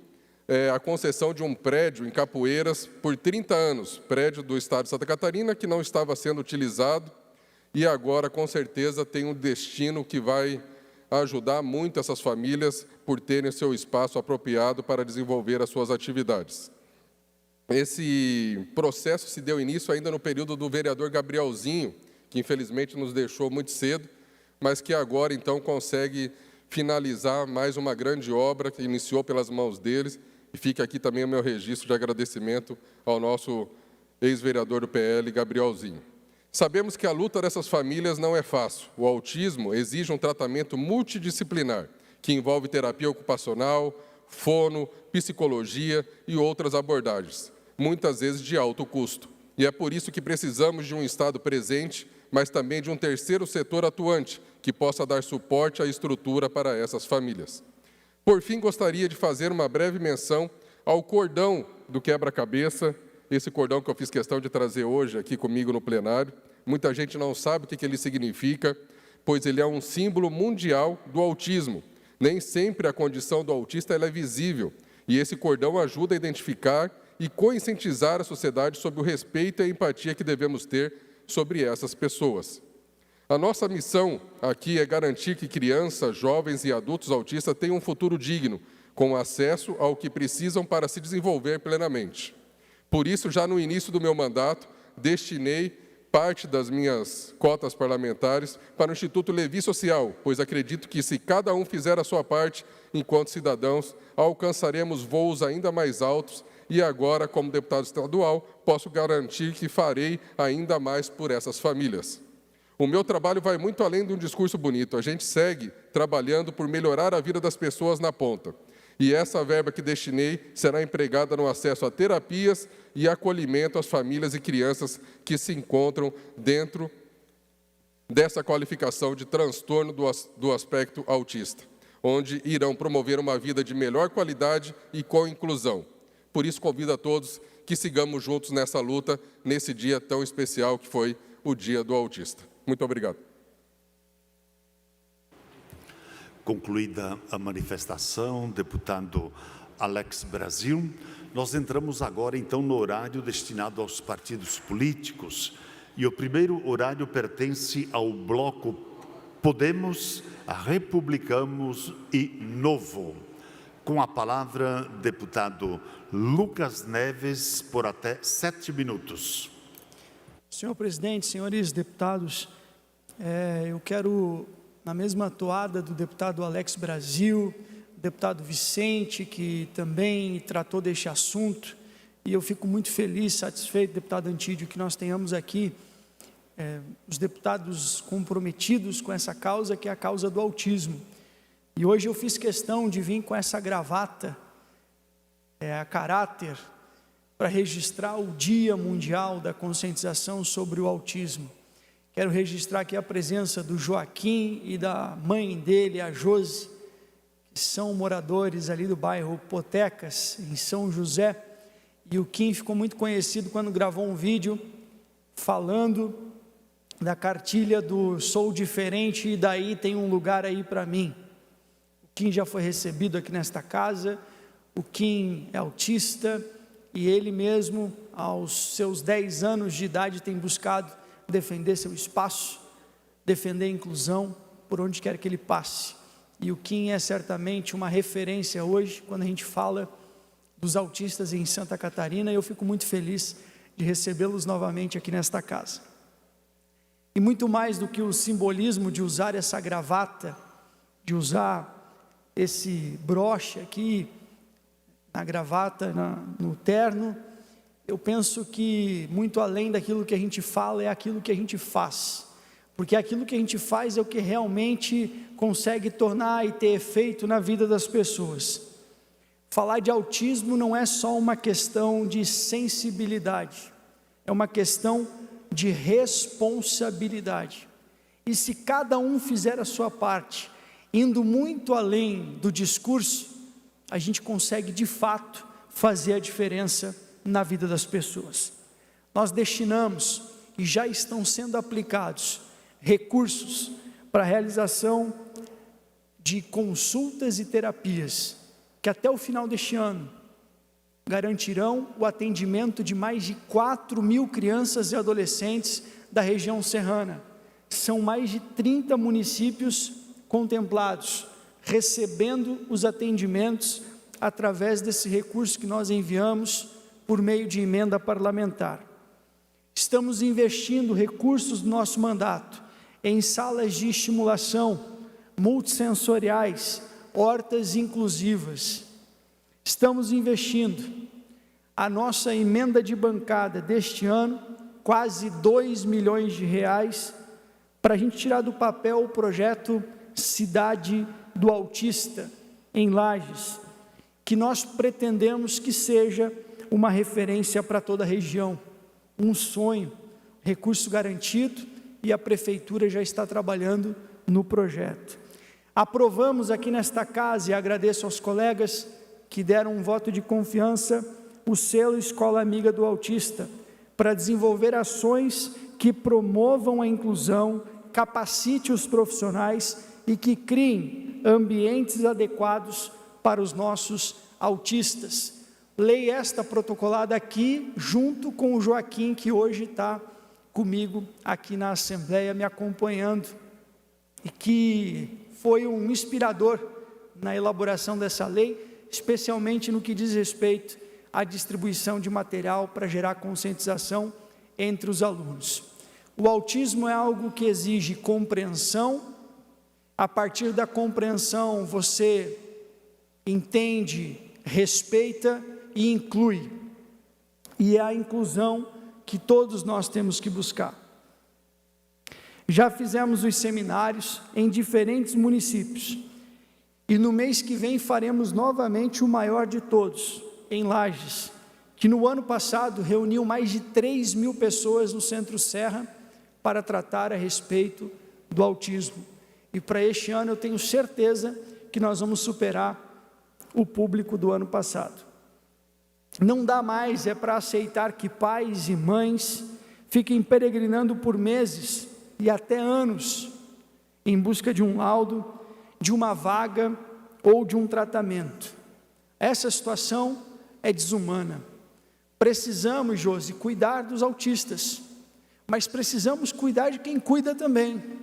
a concessão de um prédio em Capoeiras por 30 anos, prédio do Estado de Santa Catarina, que não estava sendo utilizado, e agora, com certeza, tem um destino que vai ajudar muito essas famílias por terem seu espaço apropriado para desenvolver as suas atividades. Esse processo se deu início ainda no período do vereador Gabrielzinho, que infelizmente nos deixou muito cedo, mas que agora, então, consegue finalizar mais uma grande obra que iniciou pelas mãos deles, e fica aqui também o meu registro de agradecimento ao nosso ex-vereador do PL, Gabrielzinho. Sabemos que a luta dessas famílias não é fácil. O autismo exige um tratamento multidisciplinar, que envolve terapia ocupacional, fono, psicologia e outras abordagens, muitas vezes de alto custo. E é por isso que precisamos de um Estado presente, mas também de um terceiro setor atuante, que possa dar suporte à estrutura para essas famílias. Por fim, gostaria de fazer uma breve menção ao cordão do quebra-cabeça, esse cordão que eu fiz questão de trazer hoje aqui comigo no plenário. Muita gente não sabe o que ele significa, pois ele é um símbolo mundial do autismo. Nem sempre a condição do autista ela é visível, e esse cordão ajuda a identificar e conscientizar a sociedade sobre o respeito e a empatia que devemos ter sobre essas pessoas. A nossa missão aqui é garantir que crianças, jovens e adultos autistas tenham um futuro digno, com acesso ao que precisam para se desenvolver plenamente. Por isso, já no início do meu mandato, destinei parte das minhas cotas parlamentares para o Instituto Levi Social, pois acredito que, se cada um fizer a sua parte, enquanto cidadãos, alcançaremos voos ainda mais altos e agora, como deputado estadual, posso garantir que farei ainda mais por essas famílias. O meu trabalho vai muito além de um discurso bonito. A gente segue trabalhando por melhorar a vida das pessoas na ponta. E essa verba que destinei será empregada no acesso a terapias e acolhimento às famílias e crianças que se encontram dentro dessa qualificação de transtorno do aspecto autista, onde irão promover uma vida de melhor qualidade e com inclusão. Por isso, convido a todos que sigamos juntos nessa luta, nesse dia tão especial que foi o Dia do Autista. Muito obrigado. Concluída a manifestação, deputado Alex Brasil, nós entramos agora, então, no horário destinado aos partidos políticos. E o primeiro horário pertence ao bloco Podemos, Republicanos e Novo. Com a palavra, deputado Lucas Neves, por até 7 minutos. Senhor presidente, senhores deputados, eu quero, na mesma toada do deputado Alex Brasil, deputado Vicente, que também tratou deste assunto, e eu fico muito feliz, satisfeito, deputado Antídio, que nós tenhamos aqui os deputados comprometidos com essa causa, que é a causa do autismo. E hoje eu fiz questão de vir com essa gravata, a caráter, para registrar o Dia Mundial da Conscientização sobre o Autismo. Quero registrar aqui a presença do Joaquim e da mãe dele, a Josi, que são moradores ali do bairro Potecas, em São José. E o Kim ficou muito conhecido quando gravou um vídeo falando da cartilha do Sou Diferente e daí tem um lugar aí para mim. O Kim já foi recebido aqui nesta casa, o Kim é autista e ele mesmo, aos seus 10 anos de idade, tem buscado defender seu espaço, defender a inclusão por onde quer que ele passe. E o Kim é certamente uma referência hoje, quando a gente fala dos autistas em Santa Catarina, e eu fico muito feliz de recebê-los novamente aqui nesta casa. E muito mais do que o simbolismo de usar essa gravata, de usar esse broche aqui, na gravata, no terno, eu penso que muito além daquilo que a gente fala, é aquilo que a gente faz, porque aquilo que a gente faz é o que realmente consegue tornar e ter efeito na vida das pessoas. Falar de autismo não é só uma questão de sensibilidade, é uma questão de responsabilidade, e se cada um fizer a sua parte, indo muito além do discurso, a gente consegue de fato fazer a diferença na vida das pessoas. Nós destinamos, e já estão sendo aplicados, recursos para a realização de consultas e terapias, que até o final deste ano garantirão o atendimento de mais de 4.000 crianças e adolescentes da região serrana. São mais de 30 municípios contemplados, recebendo os atendimentos através desse recurso que nós enviamos por meio de emenda parlamentar. Estamos investindo recursos do nosso mandato em salas de estimulação, multissensoriais, hortas inclusivas. Estamos investindo a nossa emenda de bancada deste ano, quase 2 milhões de reais, para a gente tirar do papel o projeto Cidade do Autista, em Lages, que nós pretendemos que seja uma referência para toda a região, um sonho, recurso garantido, e a Prefeitura já está trabalhando no projeto. Aprovamos aqui nesta casa, e agradeço aos colegas que deram um voto de confiança, o selo Escola Amiga do Autista, para desenvolver ações que promovam a inclusão, capacite os profissionais e que criem ambientes adequados para os nossos autistas. Lei esta protocolada aqui, junto com o Joaquim, que hoje está comigo aqui na Assembleia, me acompanhando, e que foi um inspirador na elaboração dessa lei, especialmente no que diz respeito à distribuição de material para gerar conscientização entre os alunos. O autismo é algo que exige compreensão. A partir da compreensão, você entende, respeita e inclui. E é a inclusão que todos nós temos que buscar. Já fizemos os seminários em diferentes municípios. E no mês que vem faremos novamente o maior de todos, em Lages, que no ano passado reuniu mais de 3.000 pessoas no Centro Serra para tratar a respeito do autismo. E para este ano eu tenho certeza que nós vamos superar o público do ano passado. Não dá mais para aceitar que pais e mães fiquem peregrinando por meses e até anos em busca de um laudo, de uma vaga ou de um tratamento. Essa situação é desumana. Precisamos, Josi, cuidar dos autistas, mas precisamos cuidar de quem cuida também,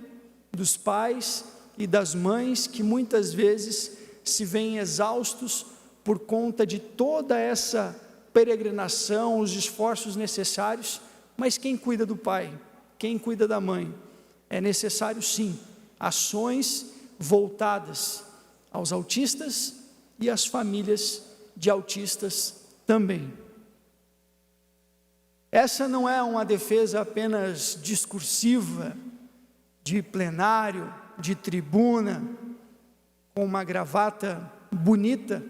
dos pais e das mães que muitas vezes se veem exaustos por conta de toda essa peregrinação, os esforços necessários, mas quem cuida do pai, quem cuida da mãe? É necessário sim, ações voltadas aos autistas e às famílias de autistas também. Essa não é uma defesa apenas discursiva, de plenário, de tribuna, com uma gravata bonita,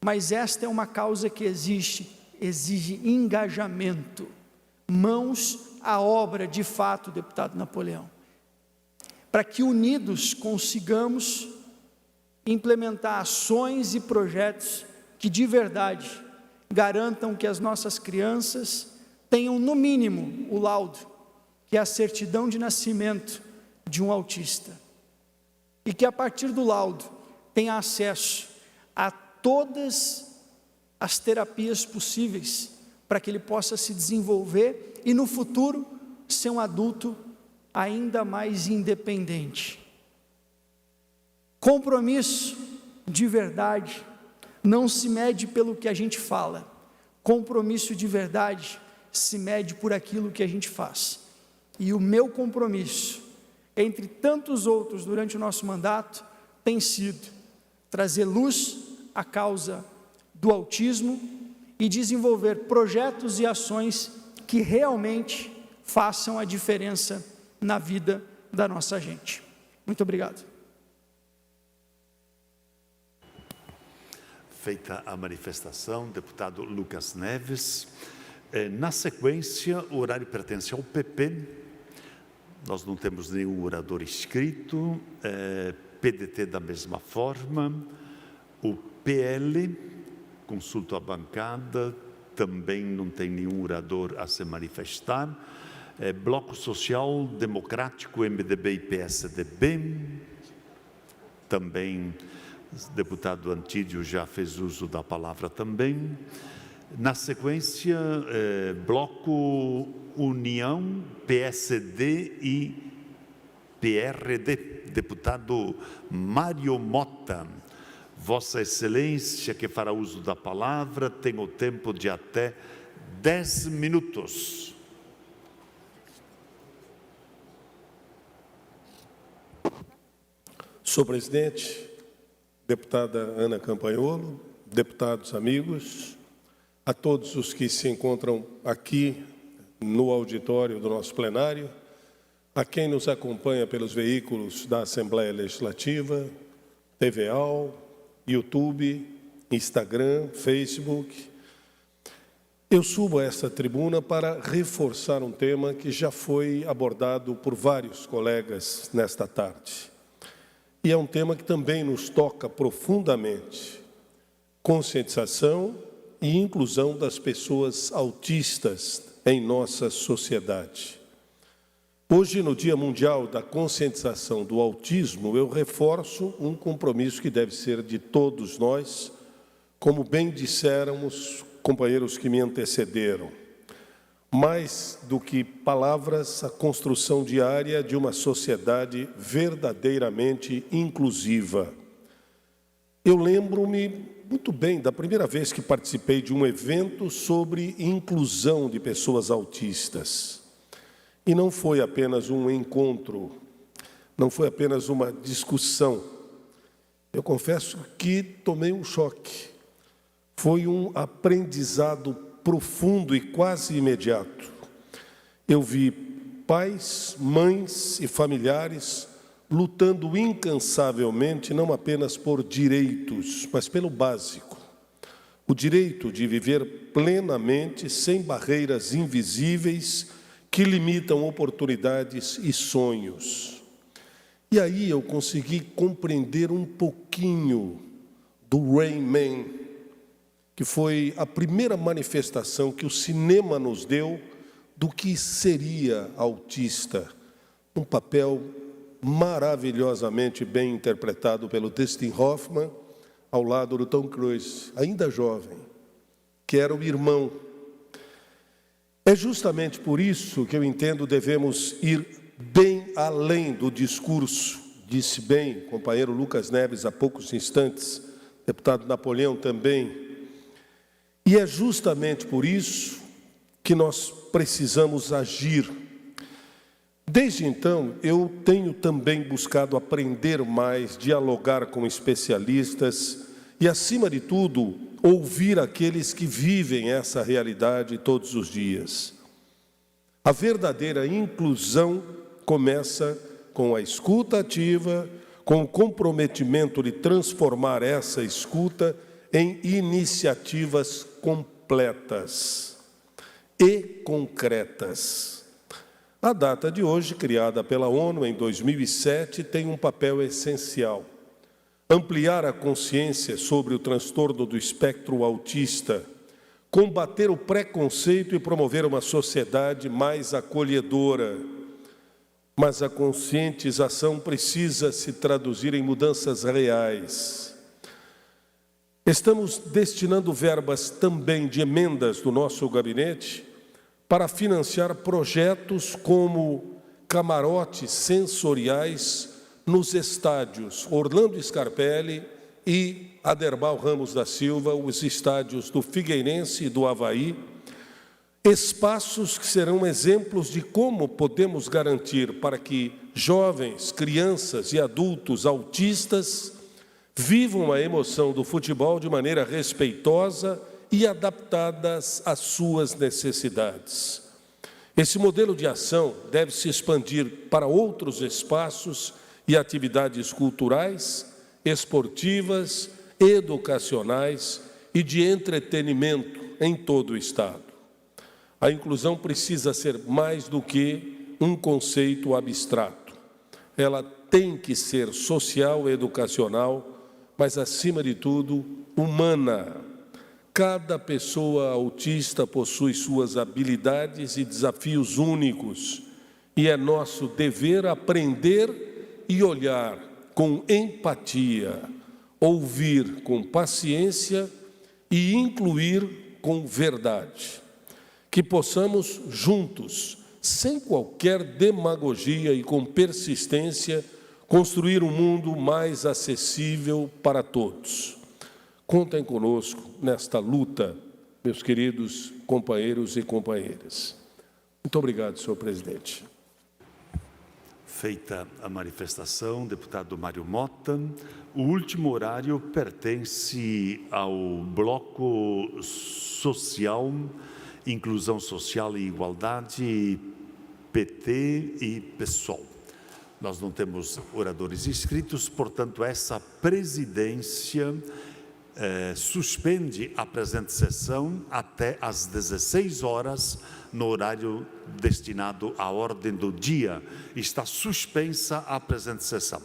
mas esta é uma causa que exige engajamento, mãos à obra de fato, deputado Napoleão, para que unidos consigamos implementar ações e projetos que de verdade garantam que as nossas crianças tenham no mínimo o laudo, que é a certidão de nascimento de um autista, e que a partir do laudo tenha acesso a todas as terapias possíveis para que ele possa se desenvolver e no futuro ser um adulto ainda mais independente. Compromisso de verdade não se mede pelo que a gente fala, compromisso de verdade se mede por aquilo que a gente faz. E o meu compromisso, entre tantos outros durante o nosso mandato, tem sido trazer luz à causa do autismo e desenvolver projetos e ações que realmente façam a diferença na vida da nossa gente. Muito obrigado. Feita a manifestação, deputado Lucas Neves. Na sequência, o horário pertence ao PP. Nós não temos nenhum orador inscrito. PDT da mesma forma. O PL, consulto a bancada, também não tem nenhum orador a se manifestar. Bloco Social Democrático, MDB e PSDB, também o deputado Antídio já fez uso da palavra também. Na sequência, Bloco União, PSD e PRD, deputado Mário Mota. Vossa Excelência, que fará uso da palavra, tem o tempo de até 10 minutos. Senhor presidente, deputada Ana Campanholo, deputados amigos, a todos os que se encontram aqui no auditório do nosso plenário, a quem nos acompanha pelos veículos da Assembleia Legislativa, TVAL, YouTube, Instagram, Facebook. Eu subo a esta tribuna para reforçar um tema que já foi abordado por vários colegas nesta tarde. E é um tema que também nos toca profundamente: conscientização e inclusão das pessoas autistas em nossa sociedade. Hoje, no Dia Mundial da Conscientização do Autismo, eu reforço um compromisso que deve ser de todos nós, como bem disseram os companheiros que me antecederam. Mais do que palavras, a construção diária de uma sociedade verdadeiramente inclusiva. Eu lembro-me muito bem da primeira vez que participei de um evento sobre inclusão de pessoas autistas. E não foi apenas um encontro, não foi apenas uma discussão. Eu confesso que tomei um choque. Foi um aprendizado profundo e quase imediato. Eu vi pais, mães e familiares lutando incansavelmente, não apenas por direitos, mas pelo básico. O direito de viver plenamente, sem barreiras invisíveis que limitam oportunidades e sonhos. E aí eu consegui compreender um pouquinho do Rain Man, que foi a primeira manifestação que o cinema nos deu do que seria autista. Um papel maravilhosamente bem interpretado pelo Dustin Hoffman, ao lado do Tom Cruise, ainda jovem, que era o irmão. É justamente por isso que eu entendo devemos ir bem além do discurso, disse bem o companheiro Lucas Neves há poucos instantes, deputado Napoleão também. E é justamente por isso que nós precisamos agir. Desde então, eu tenho também buscado aprender mais, dialogar com especialistas e, acima de tudo, ouvir aqueles que vivem essa realidade todos os dias. A verdadeira inclusão começa com a escuta ativa, com o comprometimento de transformar essa escuta em iniciativas completas e concretas. A data de hoje, criada pela ONU em 2007, tem um papel essencial: ampliar a consciência sobre o transtorno do espectro autista, combater o preconceito e promover uma sociedade mais acolhedora. Mas a conscientização precisa se traduzir em mudanças reais. Estamos destinando verbas também de emendas do nosso gabinete para financiar projetos como camarotes sensoriais nos estádios Orlando Scarpelli e Aderbal Ramos da Silva, os estádios do Figueirense e do Avaí, espaços que serão exemplos de como podemos garantir para que jovens, crianças e adultos autistas vivam a emoção do futebol de maneira respeitosa e adaptadas às suas necessidades. Esse modelo de ação deve se expandir para outros espaços e atividades culturais, esportivas, educacionais e de entretenimento em todo o Estado. A inclusão precisa ser mais do que um conceito abstrato. Ela tem que ser social e educacional, mas, acima de tudo, humana. Cada pessoa autista possui suas habilidades e desafios únicos, e é nosso dever aprender e olhar com empatia, ouvir com paciência e incluir com verdade. Que possamos juntos, sem qualquer demagogia e com persistência, construir um mundo mais acessível para todos. Contem conosco nesta luta, meus queridos companheiros e companheiras. Muito obrigado, senhor presidente. Feita a manifestação, deputado Mário Mota, o último horário pertence ao bloco social, Inclusão Social e Igualdade, PT e PSOL. Nós não temos oradores inscritos, portanto, essa presidência suspende a presente sessão até às 16 horas, no horário destinado à ordem do dia. Está suspensa a presente sessão.